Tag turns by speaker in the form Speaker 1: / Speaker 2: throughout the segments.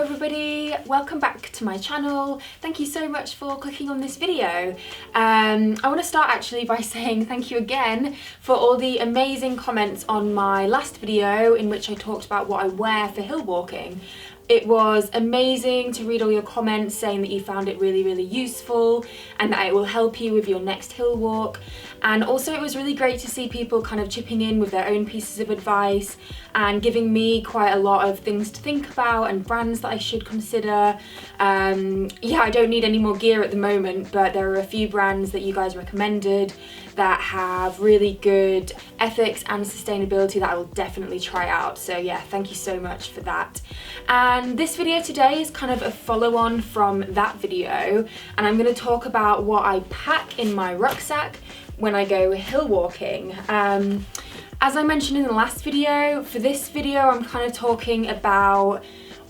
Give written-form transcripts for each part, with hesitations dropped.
Speaker 1: everybody, welcome back to my channel. Thank you so much for clicking on this video. I want to start actually by saying thank you again for all the amazing comments on my last video in which I talked about what I wear for hill walking. It was amazing to read all your comments saying that you found it really useful and that it will help you with your next hill walk. And also it was really great to see people kind of chipping in with their own pieces of advice and giving me quite a lot of things to think about and brands that I should consider. Yeah, I don't need any more gear at the moment, but there are a few brands that you guys recommended that have really good ethics and sustainability that I will definitely try out. So yeah, thank you so much for that. And this video today is kind of a follow-on from that video, and I'm going to talk about what I pack in my rucksack when I go hill walking. As I mentioned in the last video, for this video I'm kind of talking about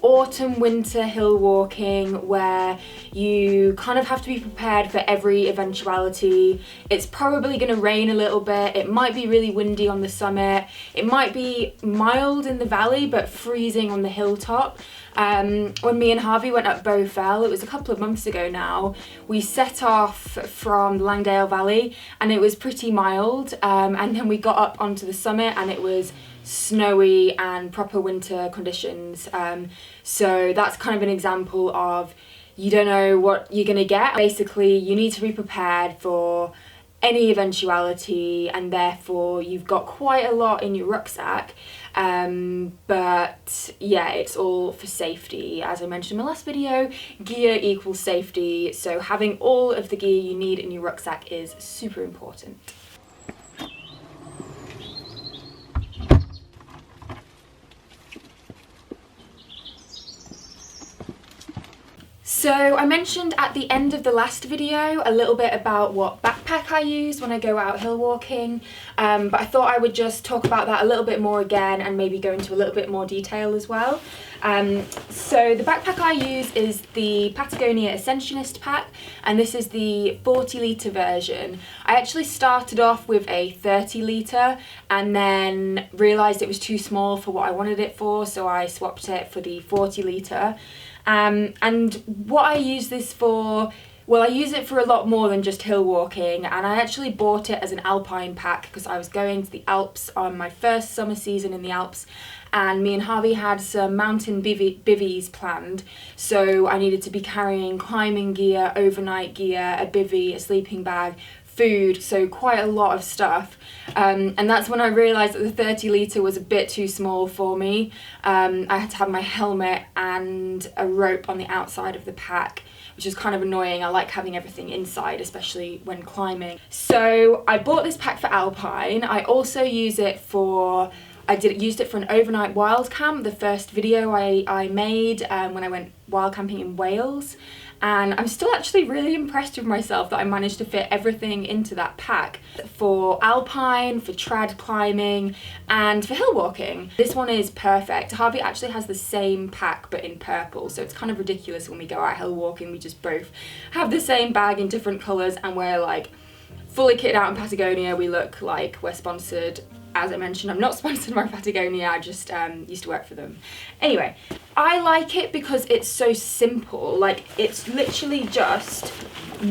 Speaker 1: autumn winter hill walking where you kind of have to be prepared for every eventuality. It's probably going to rain a little bit, it might be really windy on the summit, it might be mild in the valley but freezing on the hilltop. When me and Harvey went up Bow Fell, it was a couple of months ago now, we set off from Langdale Valley and it was pretty mild, and then we got up onto the summit and it was snowy and proper winter conditions. So that's kind of an example of you don't know what you're gonna get. Basically, you need to be prepared for any eventuality, and therefore you've got quite a lot in your rucksack. But yeah, it's all for safety. As I mentioned in my last video, gear equals safety, so having all of the gear you need in your rucksack is super important. So I mentioned at the end of the last video a little bit about what backpack I use when I go out hill walking, but I thought I would just talk about that a little bit more again and maybe go into a little bit more detail as well. So the backpack I use is the Patagonia Ascensionist pack, and this is the 40 litre version. I actually started off with a 30 litre and then realised it was too small for what I wanted it for, so I swapped it for the 40 litre. And what I use this for, well, I use it for a lot more than just hill walking, and I actually bought it as an alpine pack because I was going to the Alps on my first summer season in the Alps, and me and Harvey had some mountain bivvies planned, so I needed to be carrying climbing gear, overnight gear, a bivvy, a sleeping bag, food, so quite a lot of stuff, and that's when I realised that the 30 litre was a bit too small for me. I had to have my helmet and a rope on the outside of the pack, which is kind of annoying. I like having everything inside, especially when climbing. So I bought this pack for alpine. I also use it for, used it for an overnight wild camp, the first video I made when I went wild camping in Wales. And I'm still actually really impressed with myself that I managed to fit everything into that pack for alpine, for trad climbing, and for hill walking. This one is perfect. Harvey actually has the same pack but in purple, so it's kind of ridiculous when we go out hill walking. We just both have the same bag in different colours and we're like fully kitted out in Patagonia. We look like we're sponsored. As I mentioned, I'm not sponsored by Patagonia, I just used to work for them. Anyway, I like it because it's so simple. Like, it's literally just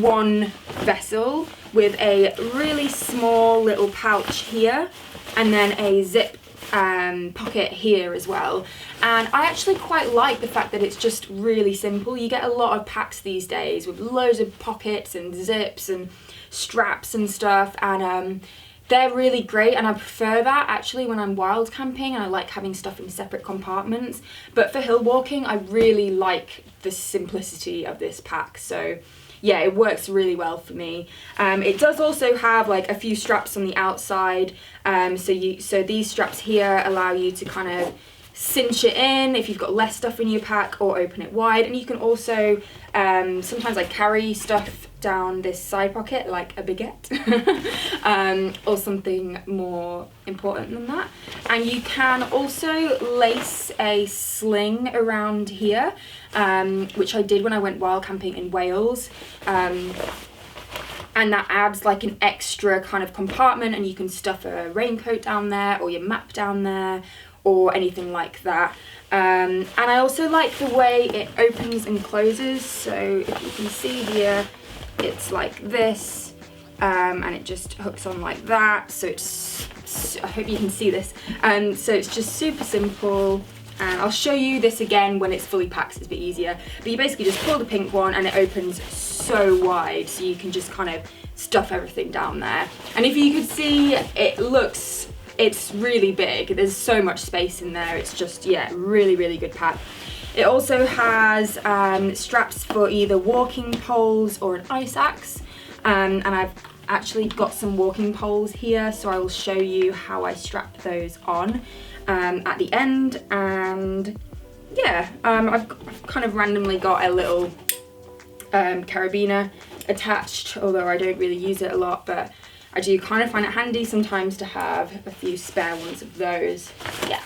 Speaker 1: one vessel with a really small little pouch here and then a zip pocket here as well. And I actually quite like the fact that it's just really simple. You get a lot of packs these days with loads of pockets and zips and straps and stuff, and they're really great, and I prefer that actually when I'm wild camping, and I like having stuff in separate compartments. But for hill walking, I really like the simplicity of this pack, so yeah, it works really well for me. It does also have like a few straps on the outside, so these straps here allow you to kind of cinch it in if you've got less stuff in your pack, or open it wide. And you can also sometimes I carry stuff down this side pocket like a baguette or something more important than that. And you can also lace a sling around here, which I did when I went wild camping in Wales, and that adds like an extra kind of compartment, and you can stuff a raincoat down there or your map down there, or anything like that. And I also like the way it opens and closes. So if you can see here, it's like this, and it just hooks on like that. So it's, I hope you can see this. So it's just super simple. And I'll show you this again when it's fully packed, so it's a bit easier. But you basically just pull the pink one and it opens so wide, so you can just kind of stuff everything down there. And if you could see, it's really big. There's so much space in there. It's just, yeah, really, really good pack. It also has straps for either walking poles or an ice axe. And I've actually got some walking poles here, so I will show you how I strap those on at the end. And yeah, I've kind of randomly got a little carabiner attached, although I don't really use it a lot, but I do kind of find it handy sometimes to have a few spare ones of those. Yeah.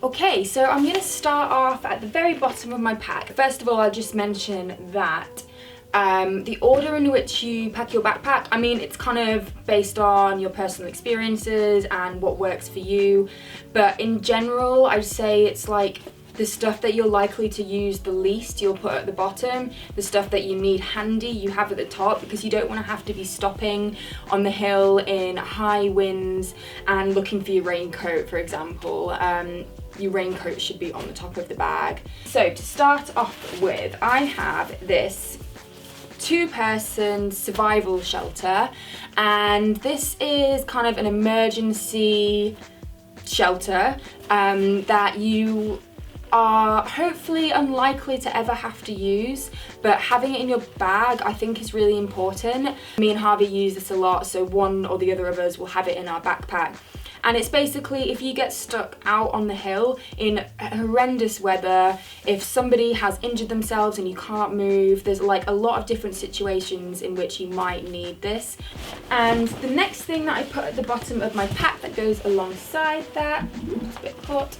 Speaker 1: Okay, so I'm going to start off at the very bottom of my pack. First of all, I'll just mention that the order in which you pack your backpack, I mean, it's kind of based on your personal experiences and what works for you, but in general, I'd say it's like the stuff that you're likely to use the least you'll put at the bottom, the stuff that you need handy you have at the top, because you don't want to have to be stopping on the hill in high winds and looking for your raincoat, for example. Your raincoat should be on the top of the bag. So to start off with, I have this 2-person survival shelter, and this is kind of an emergency shelter that you are hopefully unlikely to ever have to use, but having it in your bag I think is really important. Me and Harvey use this a lot, so one or the other of us will have it in our backpack. And it's basically, if you get stuck out on the hill in horrendous weather, if somebody has injured themselves and you can't move, there's like a lot of different situations in which you might need this. And the next thing that I put at the bottom of my pack that goes alongside that, it's a bit hot,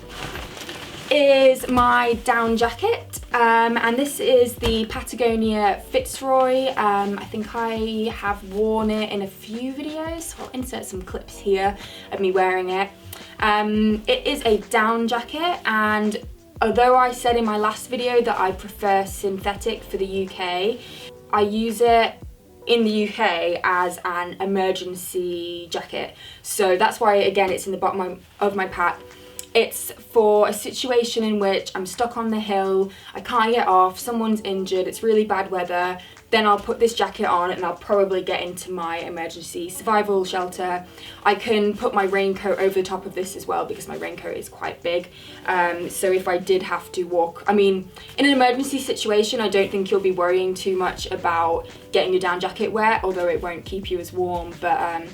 Speaker 1: is my down jacket, and this is the Patagonia Fitzroy. I think I have worn it in a few videos, so I'll insert some clips here of me wearing it. It is a down jacket, and although I said in my last video that I prefer synthetic for the UK, I use it in the UK as an emergency jacket, so that's why again it's in the bottom of my pack. It's for a situation in which I'm stuck on the hill, I can't get off, someone's injured, it's really bad weather, then I'll put this jacket on and I'll probably get into my emergency survival shelter. I can put my raincoat over the top of this as well because my raincoat is quite big. So if I did have to walk, I mean, in an emergency situation, I don't think you'll be worrying too much about getting your down jacket wet, although it won't keep you as warm, but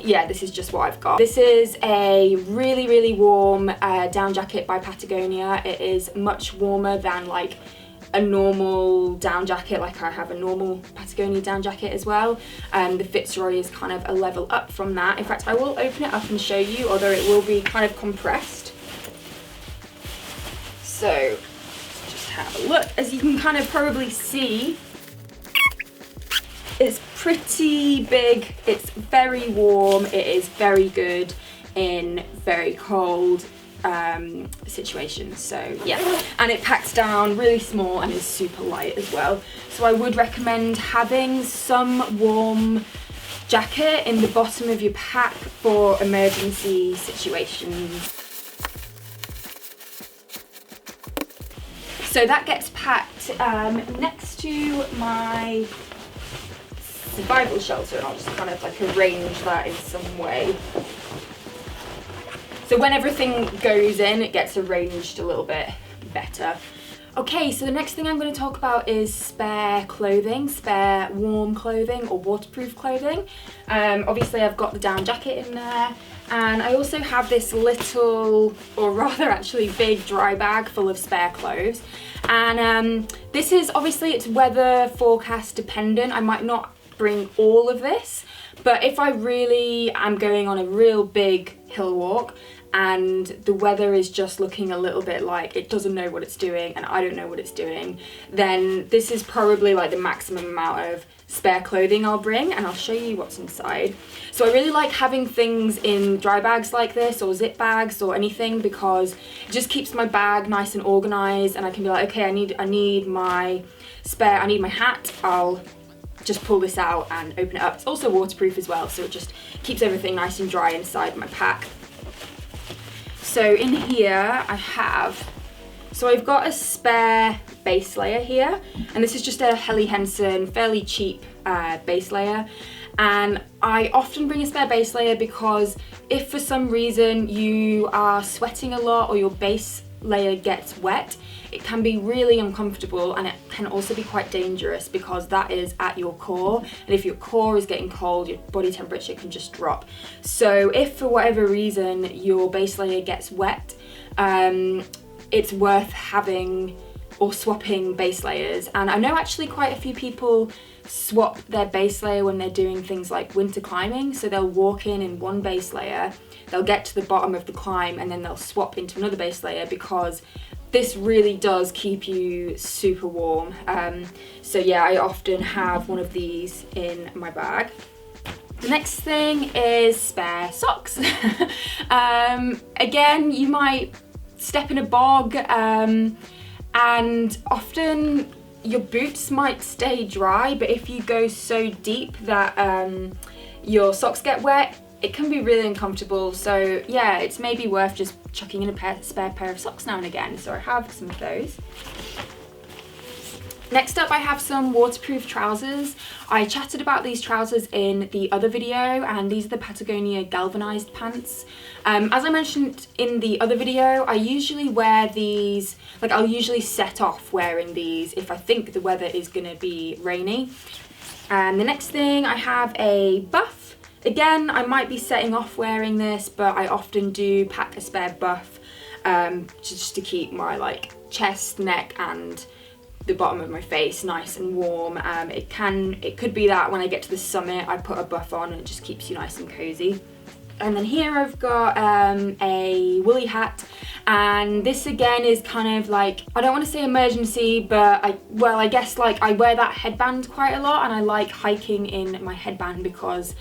Speaker 1: yeah, this is just what I've got. This is a really, really warm down jacket by Patagonia. It is much warmer than like a normal down jacket, like I have a normal Patagonia down jacket as well. The Fitzroy is kind of a level up from that. In fact, I will open it up and show you, although it will be kind of compressed. So just have a look. As you can kind of probably see, it's pretty big, it's very warm, it is very good in very cold situations, so yeah. And it packs down really small and is super light as well. So I would recommend having some warm jacket in the bottom of your pack for emergency situations. So that gets packed next to my survival shelter, and I'll just kind of like arrange that in some way. So when everything goes in, it gets arranged a little bit better. Okay, so the next thing I'm going to talk about is spare clothing, spare warm clothing or waterproof clothing. Obviously I've got the down jacket in there, and I also have this little, or rather actually big dry bag full of spare clothes. And this is obviously, it's weather forecast dependent. I might not bring all of this, but if I really am going on a real big hill walk and the weather is just looking a little bit like it doesn't know what it's doing and I don't know what it's doing, then this is probably like the maximum amount of spare clothing I'll bring, and I'll show you what's inside. So I really like having things in dry bags like this, or zip bags or anything, because it just keeps my bag nice and organized, and I can be like, okay, I need my hat. I'll just pull this out and open it up. It's also waterproof as well, so it just keeps everything nice and dry inside my pack. So in here I've got a spare base layer here, and this is just a Helly Hansen fairly cheap base layer. And I often bring a spare base layer because if for some reason you are sweating a lot or your base layer gets wet, it can be really uncomfortable, and it can also be quite dangerous because that is at your core, and if your core is getting cold, your body temperature can just drop. So if for whatever reason your base layer gets wet, it's worth having or swapping base layers. And I know actually quite a few people swap their base layer when they're doing things like winter climbing. So they'll walk in one base layer, they'll get to the bottom of the climb, and then they'll swap into another base layer, because this really does keep you super warm. So yeah, I often have one of these in my bag. The next thing is spare socks. Again, you might step in a bog, and often your boots might stay dry, but if you go so deep that your socks get wet, it can be really uncomfortable. So yeah, it's maybe worth just chucking in a spare pair of socks now and again. So I have some of those. Next up, I have some waterproof trousers. I chatted about these trousers in the other video, and these are the Patagonia galvanized pants. As I mentioned in the other video, I usually wear these, like I'll usually set off wearing these if I think the weather is gonna be rainy. And the next thing, I have a buff. Again, I might be setting off wearing this, but I often do pack a spare buff just to keep my like chest, neck, and the bottom of my face nice and warm. It could be that when I get to the summit I put a buff on and it just keeps you nice and cozy. And then here I've got a woolly hat, and this again is kind of like, I don't want to say emergency, but I guess like I wear that headband quite a lot, and I like hiking in my headband because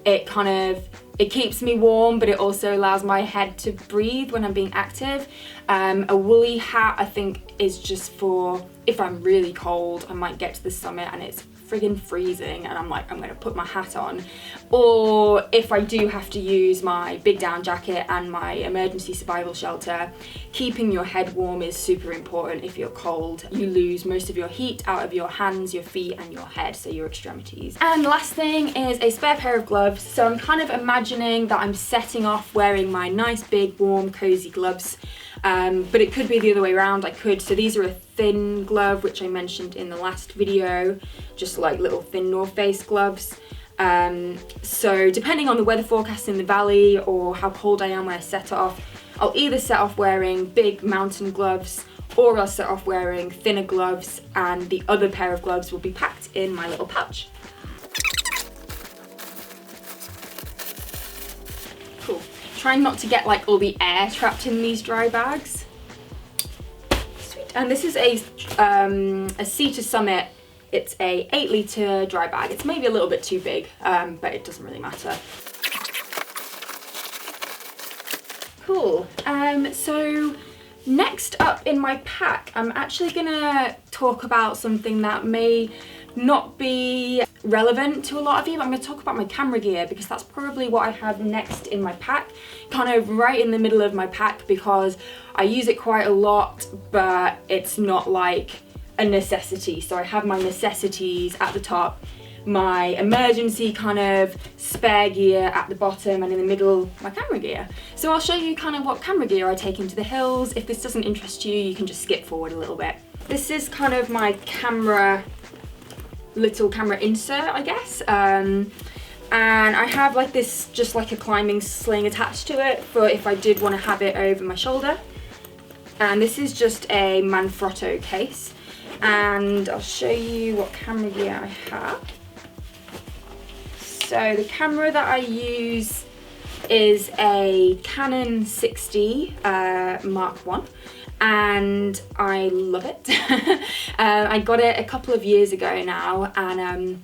Speaker 1: it keeps me warm, but it also allows my head to breathe when I'm being active. A woolly hat I think is just for if I'm really cold, I might get to the summit and it's friggin' freezing and I'm like, I'm gonna put my hat on. Or if I do have to use my big down jacket and my emergency survival shelter, keeping your head warm is super important. If you're cold, you lose most of your heat out of your hands, your feet, and your head, so your extremities. And the last thing is a spare pair of gloves. So I'm kind of imagining that I'm setting off wearing my nice big warm cozy gloves, but it could be the other way around. So these are a thin glove, which I mentioned in the last video, just like little thin North Face gloves. So depending on the weather forecast in the valley or how cold I am when I set off, I'll either set off wearing big mountain gloves, or I'll set off wearing thinner gloves, and the other pair of gloves will be packed in my little pouch. Cool. Trying not to get like all the air trapped in these dry bags. Sweet. And this is a Sea to Summit. It's a 8 litre dry bag. It's maybe a little bit too big, but it doesn't really matter. Cool. So next up in my pack, I'm actually gonna talk about something that may not be relevant to a lot of you, but I'm gonna talk about my camera gear because that's probably what I have next in my pack, kind of right in the middle of my pack, because I use it quite a lot, but it's not like a necessity. So I have my necessities at the top, my emergency kind of spare gear at the bottom, and in the middle my camera gear. So I'll show you kind of what camera gear I take into the hills. If this doesn't interest you, you can just skip forward a little bit. This is kind of my little camera insert, I guess. And I have like this, just like a climbing sling attached to it for if I did want to have it over my shoulder. And this is just a Manfrotto case. And I'll show you what camera gear I have. So the camera that I use is a Canon 60 Mark 1, and I love it. I got it a couple of years ago now, and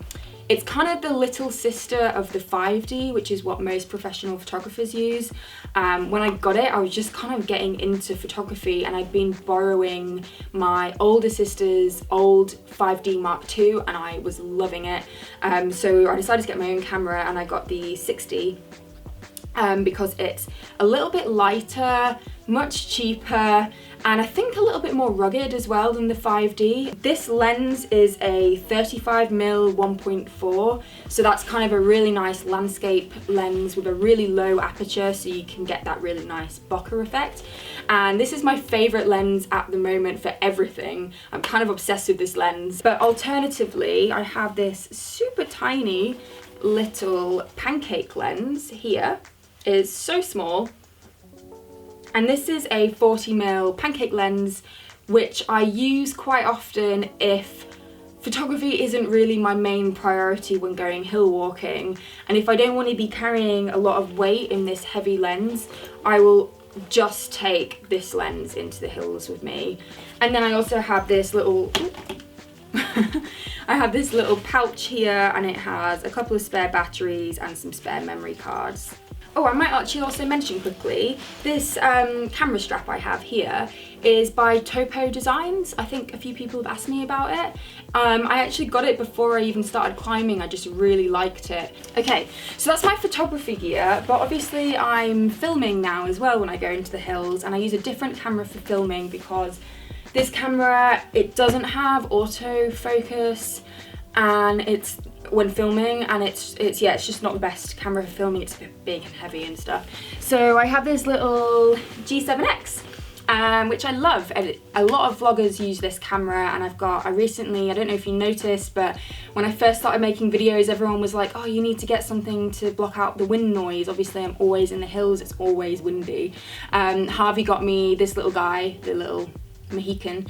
Speaker 1: It's kind of the little sister of the 5D, which is what most professional photographers use. When I got it, I was just kind of getting into photography, and I'd been borrowing my older sister's old 5D Mark II, and I was loving it. So I decided to get my own camera, and I got the 6D. Because it's a little bit lighter, much cheaper, and I think a little bit more rugged as well than the 5D. This lens is a 35mm 1.4, so that's kind of a really nice landscape lens with a really low aperture, so you can get that really nice bokeh effect. And this is my favourite lens at the moment for everything. I'm kind of obsessed with this lens. But alternatively, I have this super tiny little pancake lens here. Is so small, and this is a 40mm pancake lens, which I use quite often if photography isn't really my main priority when going hill walking, and if I don't want to be carrying a lot of weight in this heavy lens, I will just take this lens into the hills with me. And then I also have this little I have this little pouch here, and it has a couple of spare batteries and some spare memory cards. Oh, I might actually also mention quickly, this camera strap I have here is by Topo Designs. I think a few people have asked me about it. I actually got it before I even started climbing. I just really liked it. Okay, so that's my photography gear, but obviously I'm filming now as well when I go into the hills, and I use a different camera for filming because this camera, it doesn't have autofocus, and it's when filming, and it's just not the best camera for filming. It's a bit big and heavy and stuff. So I have this little G7X, which I love. And a lot of vloggers use this camera, and I recently, I don't know if you noticed, but when I first started making videos, everyone was like, oh, you need to get something to block out the wind noise. Obviously I'm always in the hills, it's always windy. Harvey got me this little guy, the little Mohican,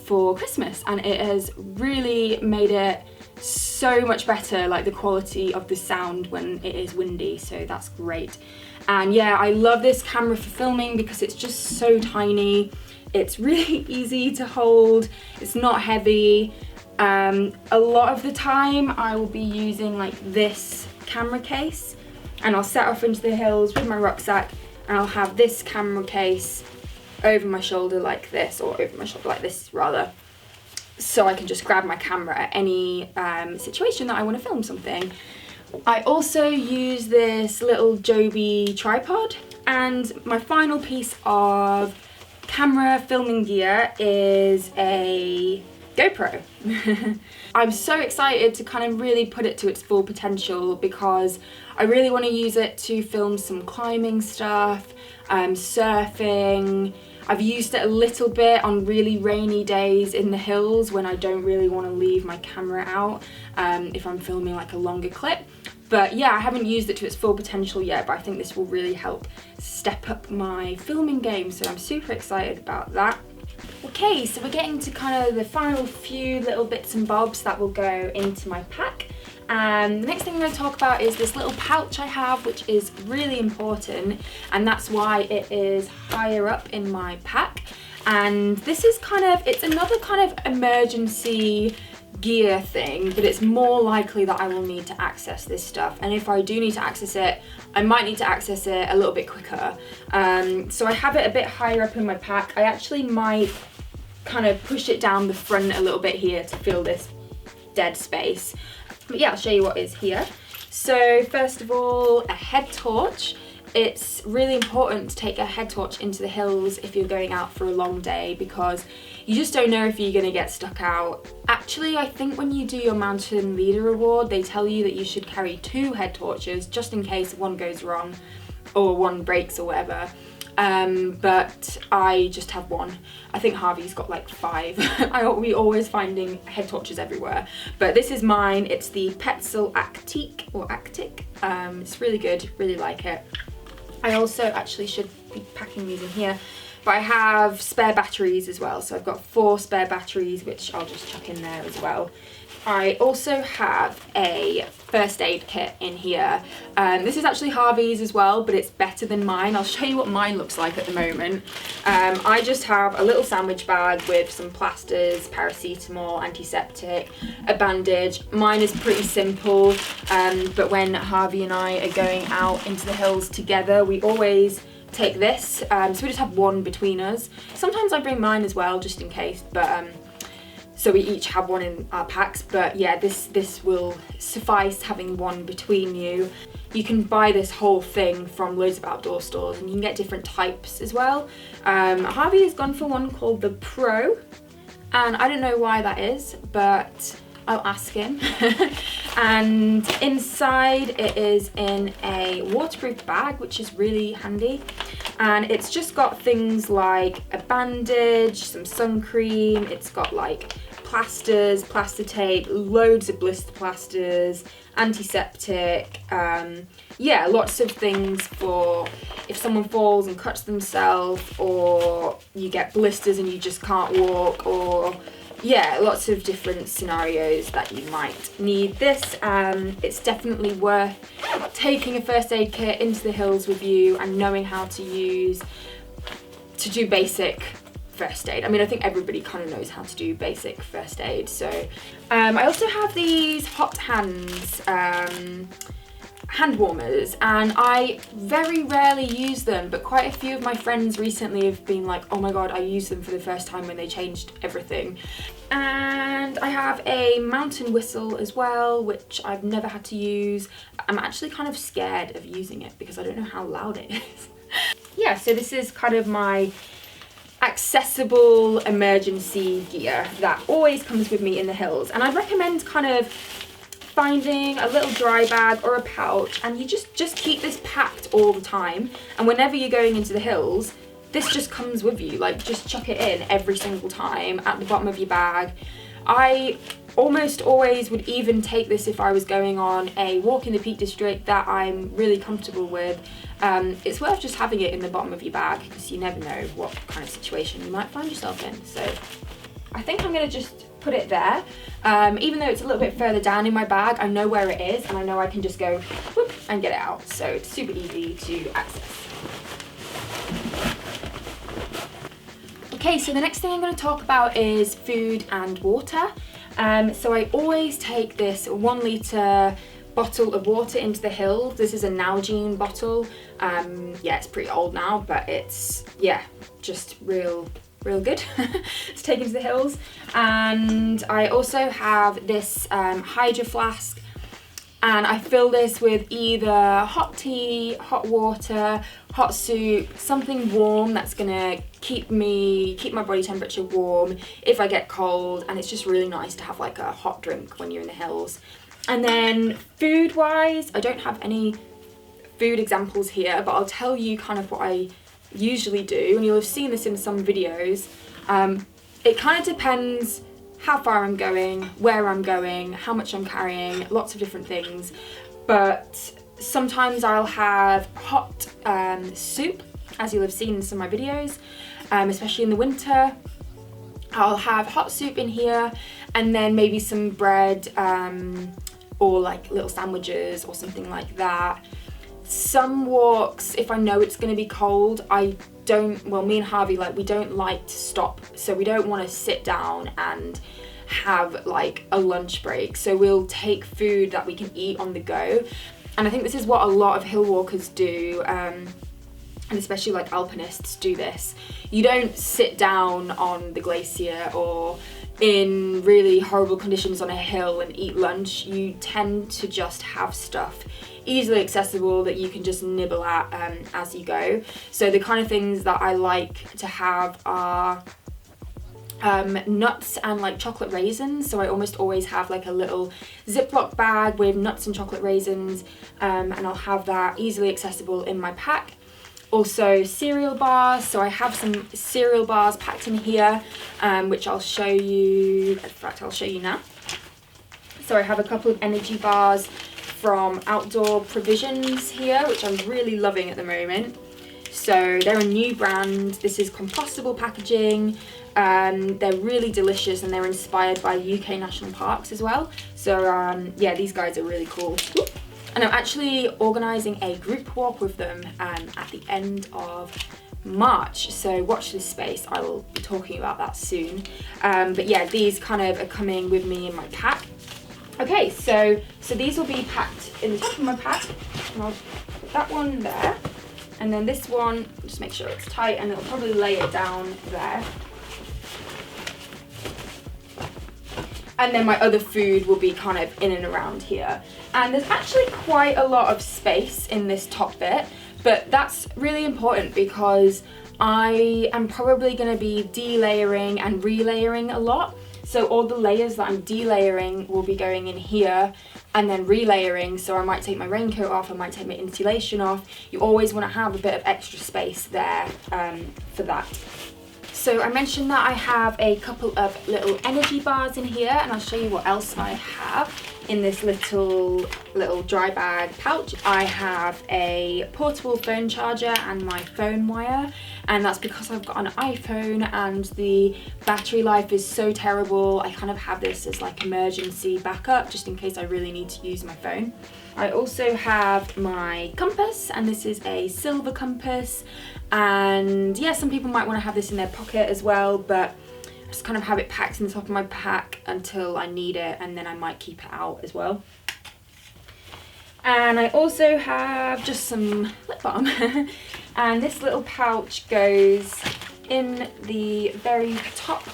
Speaker 1: for Christmas, and it has really made it so much better, like the quality of the sound when it is windy, so that's great. And yeah, I love this camera for filming because it's just so tiny, it's really easy to hold, it's not heavy. A lot of the time I will be using like this camera case, and I'll set off into the hills with my rucksack, and I'll have this camera case over my shoulder like this, or over my shoulder like this rather, so I can just grab my camera at any situation that I want to film something. I also use this little Joby tripod, and my final piece of camera filming gear is a GoPro. I'm so excited to kind of really put it to its full potential because I really want to use it to film some climbing stuff, surfing. I've used it a little bit on really rainy days in the hills when I don't really want to leave my camera out if I'm filming like a longer clip. But yeah, I haven't used it to its full potential yet, but I think this will really help step up my filming game, so I'm super excited about that. Okay, so we're getting to kind of the final few little bits and bobs that will go into my pack. And the next thing I'm going to talk about is this little pouch I have, which is really important, and that's why it is higher up in my pack. And this is it's another kind of emergency gear thing, but it's more likely that I will need to access this stuff, and if I do need to access it, I might need to access it a little bit quicker. So I have it a bit higher up in my pack. I actually might kind of push it down the front a little bit here to fill this dead space. But yeah, I'll show you what is here. So first of all, a head torch. It's really important to take a head torch into the hills if you're going out for a long day, because you just don't know if you're going to get stuck out. Actually, I think when you do your mountain leader award, they tell you that you should carry 2 head torches just in case one goes wrong or one breaks or whatever. But I just have 1. I think Harvey's got like 5. We always finding head torches everywhere. But this is mine. It's the Petzl Actik or Actik. It's really good, really like it. I also actually should be packing these in here. but I have spare batteries as well. So I've got 4 spare batteries, which I'll just chuck in there as well. I also have a first aid kit in here. This is actually Harvey's as well, but it's better than mine. I'll show you what mine looks like at the moment. I just have a little sandwich bag with some plasters, paracetamol, antiseptic, a bandage. Mine is pretty simple, but when Harvey and I are going out into the hills together, we always take this. So we just have one between us. Sometimes I bring mine as well, just in case, but so we each have one in our packs, but yeah, this will suffice having one between you. You can buy this whole thing from loads of outdoor stores, and you can get different types as well. Harvey has gone for one called the Pro, and I don't know why that is, but I'll ask him. And inside it is in a waterproof bag, which is really handy. And it's just got things like a bandage, some sun cream, it's got like plasters, plaster tape, loads of blister plasters, antiseptic, yeah, lots of things for if someone falls and cuts themselves, or you get blisters and you just can't walk, or yeah, lots of different scenarios that you might need this. It's definitely worth taking a first aid kit into the hills with you and knowing how to use to do basic first aid. I mean, I think everybody kind of knows how to do basic first aid. So I also have these hot hands hand warmers, and I very rarely use them, but quite a few of my friends recently have been like, oh my god, I used them for the first time when they changed everything. And I have a mountain whistle as well, which I've never had to use. I'm actually kind of scared of using it because I don't know how loud it is. Yeah, so this is kind of my accessible emergency gear that always comes with me in the hills, and I'd recommend kind of finding a little dry bag or a pouch, and you just keep this packed all the time, and whenever you're going into the hills, this just comes with you. Like, just chuck it in every single time at the bottom of your bag. I almost always would even take this if I was going on a walk in the Peak District that I'm really comfortable with. It's worth just having it in the bottom of your bag because you never know what kind of situation you might find yourself in. So I think I'm going to just put it there. Even though it's a little bit further down in my bag, I know where it is, and I know I can just go whoop and get it out. So it's super easy to access. Okay, so the next thing I'm going to talk about is food and water. So I always take this 1 litre bottle of water into the hills. This is a Nalgene bottle. Yeah, it's pretty old now, but it's, yeah, just real good to take into the hills. And I also have this Hydroflask, and I fill this with either hot tea, hot water, hot soup, something warm that's gonna keep my body temperature warm if I get cold, and it's just really nice to have like a hot drink when you're in the hills. And then food wise, I don't have any food examples here, but I'll tell you kind of what I usually do, and you'll have seen this in some videos. It kind of depends how far I'm going, where I'm going, how much I'm carrying, lots of different things. But sometimes I'll have hot soup, as you'll have seen in some of my videos, especially in the winter. I'll have hot soup in here, and then maybe some bread or like little sandwiches or something like that. Some walks, if I know it's going to be cold, me and Harvey, like, we don't like to stop, so we don't want to sit down and have like a lunch break, so we'll take food that we can eat on the go. And I think this is what a lot of hill walkers do, and especially like alpinists do this. You don't sit down on the glacier or in really horrible conditions on a hill and eat lunch. You tend to just have stuff easily accessible that you can just nibble at as you go. So the kind of things that I like to have are nuts and like chocolate raisins. So I almost always have like a little Ziploc bag with nuts and chocolate raisins, and I'll have that easily accessible in my pack. Also cereal bars, so I have some cereal bars packed in here, which I'll show you. In fact, I'll show you now. So I have a couple of energy bars from Outdoor Provisions here, which I'm really loving at the moment. So they're a new brand. This is compostable packaging. They're really delicious and they're inspired by UK national parks as well. So yeah, these guys are really cool. And I'm actually organising a group walk with them at the end of March, so watch this space. I will be talking about that soon. But yeah, these kind of are coming with me in my pack. Okay, so these will be packed in the top of my pack, and I'll put that one there, and then this one, just make sure it's tight, and it'll probably lay it down there. And then my other food will be kind of in and around here. And there's actually quite a lot of space in this top bit, but that's really important because I am probably going to be delayering and relayering a lot. So all the layers that I'm delayering will be going in here and then relayering. So I might take my raincoat off, I might take my insulation off. You always want to have a bit of extra space there for that. So I mentioned that I have a couple of little energy bars in here, and I'll show you what else I have in this little dry bag pouch. I have a portable phone charger and my phone wire, and that's because I've got an iPhone and the battery life is so terrible. I kind of have this as like emergency backup just in case I really need to use my phone. I also have my compass, and this is a Silva compass, and yeah, some people might want to have this in their pocket as well, but I just kind of have it packed in the top of my pack until I need it, and then I might keep it out as well. And I also have just some lip balm and this little pouch goes in the very top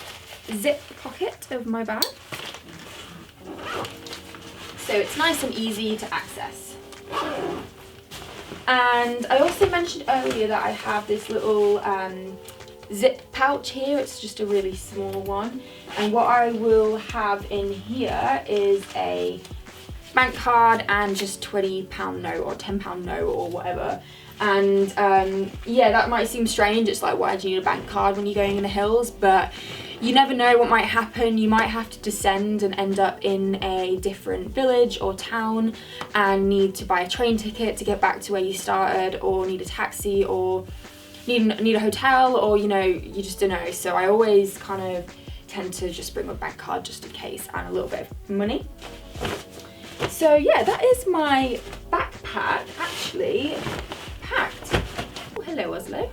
Speaker 1: zip pocket of my bag, so it's nice and easy to access. And I also mentioned earlier that I have this little zip pouch here. It's just a really small one, and what I will have in here is a bank card and just £20 note or £10 note or whatever. And yeah, that might seem strange. It's like, why do you need a bank card when you're going in the hills? But you never know what might happen. You might have to descend and end up in a different village or town and need to buy a train ticket to get back to where you started, or need a taxi, or need a hotel, or you know, you just don't know. So I always kind of tend to just bring my bank card just in case, and a little bit of money. So yeah, that is my backpack actually packed. Oh, hello Oslo.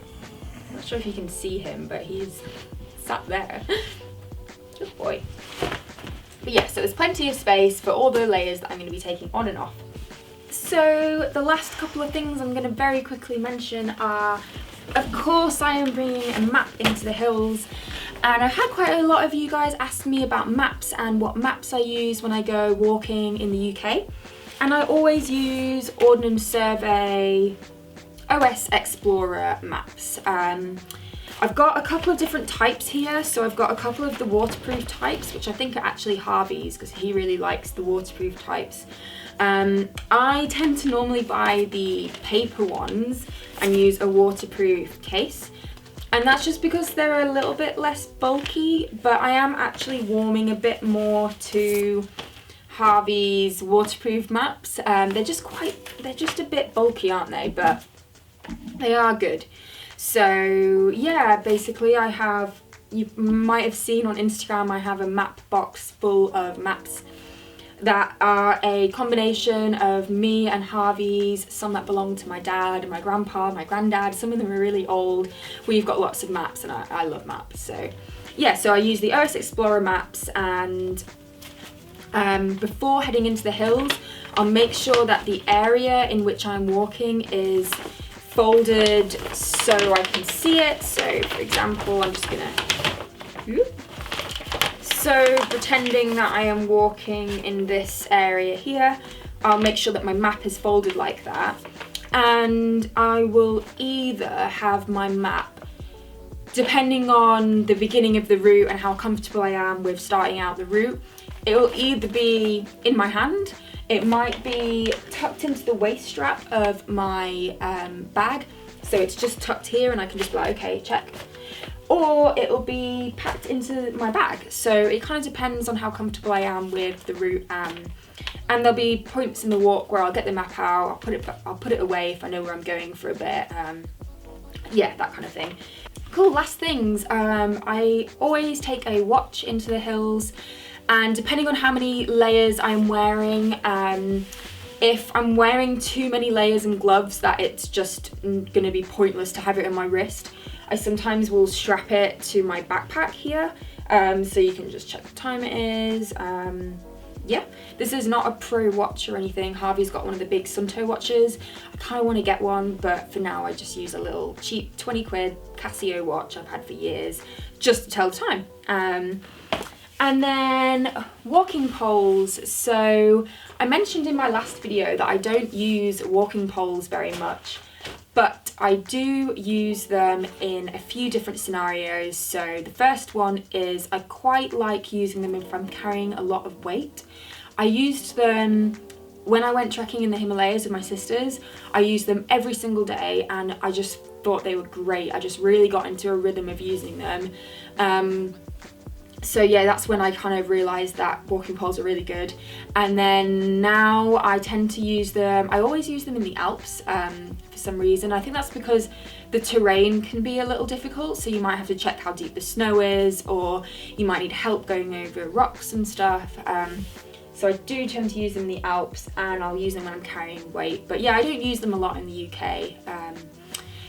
Speaker 1: I'm not sure if you can see him, but he's sat there. Good boy. But yeah, so there's plenty of space for all the layers that I'm going to be taking on and off. So the last couple of things I'm going to very quickly mention are, of course, I am bringing a map into the hills, and I've had quite a lot of you guys ask me about maps and what maps I use when I go walking in the UK. And I always use Ordnance Survey OS Explorer maps. I've got a couple of different types here. So I've got a couple of the waterproof types, which I think are actually Harvey's because he really likes the waterproof types. I tend to normally buy the paper ones and use a waterproof case, and that's just because they're a little bit less bulky, but I am actually warming a bit more to Harvey's waterproof maps. They're just a bit bulky, aren't they? But they are good. So yeah, basically I have, you might have seen on Instagram, I have a map box full of maps that are a combination of me and Harvey's, some that belong to my dad and my grandpa, my granddad, some of them are really old. We've got lots of maps, and I love maps. So yeah, so I use the OS Explorer maps, and before heading into the hills, I'll make sure that the area in which I'm walking is folded so I can see it. So for example, I'm just gonna, so pretending that I am walking in this area here, I'll make sure that my map is folded like that, and I will either have my map, depending on the beginning of the route and how comfortable I am with starting out the route, it will either be in my hand, it might be tucked into the waist strap of my bag, so it's just tucked here and I can just be like, okay, check. Or it'll be packed into my bag. So it kind of depends on how comfortable I am with the route, and there'll be points in the walk where I'll get the map out, I'll put it away if I know where I'm going for a bit, yeah, that kind of thing. Cool, last things. I always take a watch into the hills, and depending on how many layers I'm wearing, if I'm wearing too many layers and gloves that it's just gonna be pointless to have it in my wrist, I sometimes will strap it to my backpack here, so you can just check what time it is. Yeah, this is not a pro watch or anything. Harvey's got one of the big Sunto watches. I kind of want to get one, but for now I just use a little cheap 20 quid Casio watch I've had for years just to tell the time. And then walking poles. So I mentioned in my last video that I don't use walking poles very much, but I do use them in a few different scenarios. So the first one is I quite like using them if I'm carrying a lot of weight. I used them when I went trekking in the Himalayas with my sisters. I used them every single day and I just thought they were great. I just really got into a rhythm of using them. So yeah, that's when I kind of realised that walking poles are really good. And then now I tend to use them, I always use them in the Alps for some reason. I think that's because the terrain can be a little difficult, so you might have to check how deep the snow is, or you might need help going over rocks and stuff. So I do tend to use them in the Alps, and I'll use them when I'm carrying weight. But yeah, I don't use them a lot in the UK.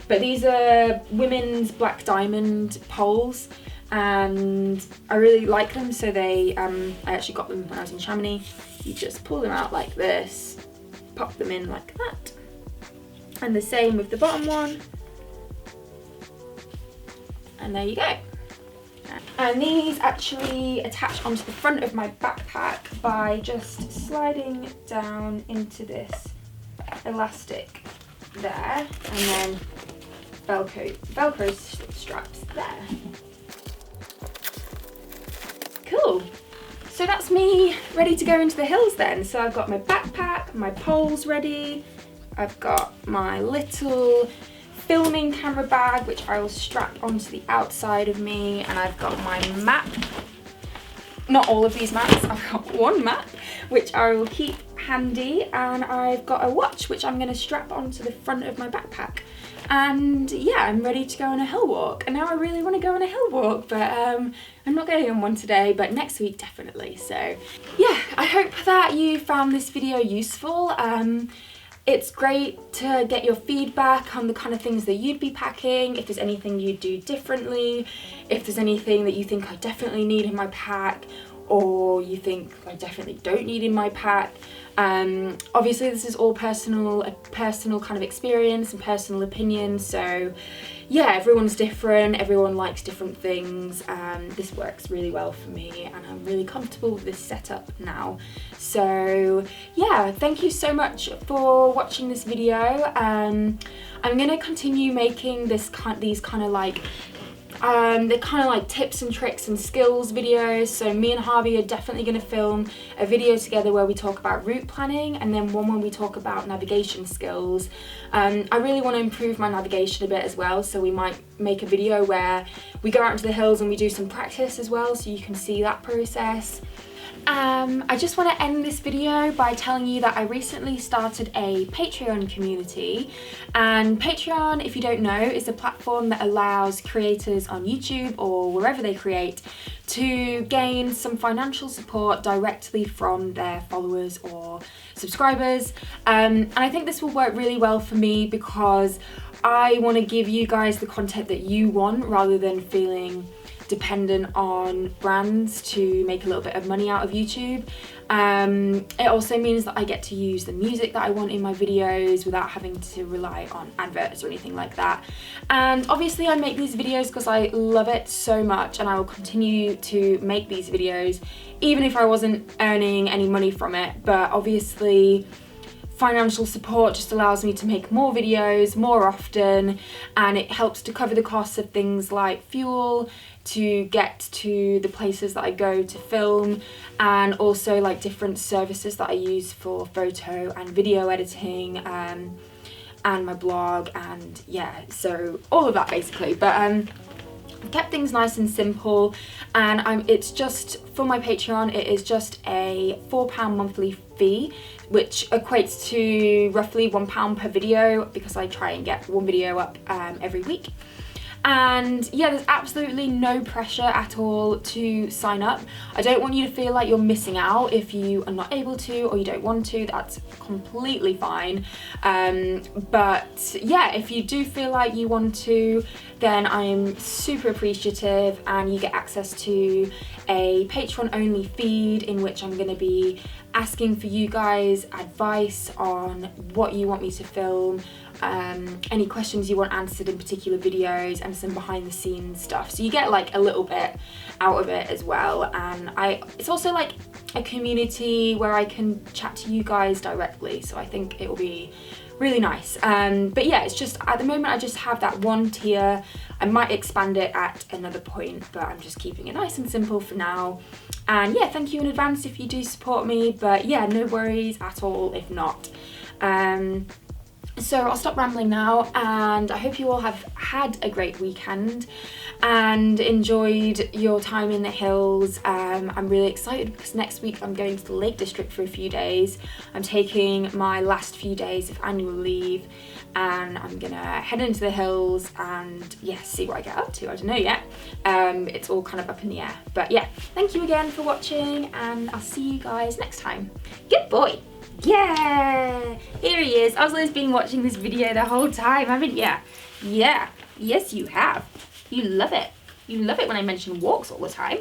Speaker 1: But these are women's black diamond poles, and I really like them. So they, I actually got them when I was in Chamonix. You just pull them out like this, pop them in like that, and the same with the bottom one, and there you go. And these actually attach onto the front of my backpack by just sliding down into this elastic there, and then Velcro straps there. Cool. So that's me ready to go into the hills then. So I've got my backpack, my poles ready. I've got my little filming camera bag, which I will strap onto the outside of me, and I've got my map. Not all of these maps, I've got one map, which I will keep handy, and I've got a watch, which I'm going to strap onto the front of my backpack. And yeah, I'm ready to go on a hill walk. And now I really want to go on a hill walk, but I'm not going on one today, but next week definitely. So yeah, I hope that you found this video useful. It's great to get your feedback on the kind of things that you'd be packing, if there's anything you'd do differently, if there's anything that you think I definitely need in my pack, or you think I definitely don't need in my pack. Obviously this is all a personal kind of experience and personal opinion, so yeah, everyone's different, everyone likes different things. This works really well for me, and I'm really comfortable with this setup now. So yeah, thank you so much for watching this video. I'm gonna continue making these kind of like they're kind of like tips and tricks and skills videos. So me and Harvey are definitely going to film a video together where we talk about route planning, and then one where we talk about navigation skills. I really want to improve my navigation a bit as well, so we might make a video where we go out into the hills and we do some practice as well, so you can see that process. I just want to end this video by telling you that I recently started a Patreon community, and Patreon, if you don't know, is a platform that allows creators on YouTube or wherever they create to gain some financial support directly from their followers or subscribers. And I think this will work really well for me because I want to give you guys the content that you want rather than feeling dependent on brands to make a little bit of money out of YouTube. It also means that I get to use the music that I want in my videos without having to rely on adverts or anything like that. And obviously I make these videos because I love it so much, and I will continue to make these videos even if I wasn't earning any money from it. But obviously financial support just allows me to make more videos more often, and it helps to cover the costs of things like fuel to get to the places that I go to film, and also like different services that I use for photo and video editing, and my blog, and yeah, so all of that basically. But kept things nice and simple, and it's just, for my Patreon, it is just a £4 monthly fee, which equates to roughly £1 per video, because I try and get one video up every week. And yeah, there's absolutely no pressure at all to sign up. I don't want you to feel like you're missing out if you are not able to or you don't want to. That's completely fine. But yeah, if you do feel like you want to, then I'm super appreciative, and you get access to a Patreon only feed in which I'm going to be asking for you guys advice on what you want me to film, any questions you want answered in particular videos, and some behind the scenes stuff. So you get like a little bit out of it as well, and it's also like a community where I can chat to you guys directly, so I think it will be really nice. But yeah, it's just at the moment I just have that one tier. I might expand it at another point, but I'm just keeping it nice and simple for now. And yeah, thank you in advance if you do support me, but yeah, no worries at all if not. So I'll stop rambling now, and I hope you all have had a great weekend and enjoyed your time in the hills. I'm really excited because next week I'm going to the Lake District for a few days. I'm taking my last few days of annual leave, and I'm gonna head into the hills and yeah, see what I get up to. I don't know yet. It's all kind of up in the air. But yeah, thank you again for watching, and I'll see you guys next time. Good boy. Yeah, here he is. Oslo's been watching this video the whole time, haven't you? Yeah, yes you have. You love it. You love it when I mention walks all the time.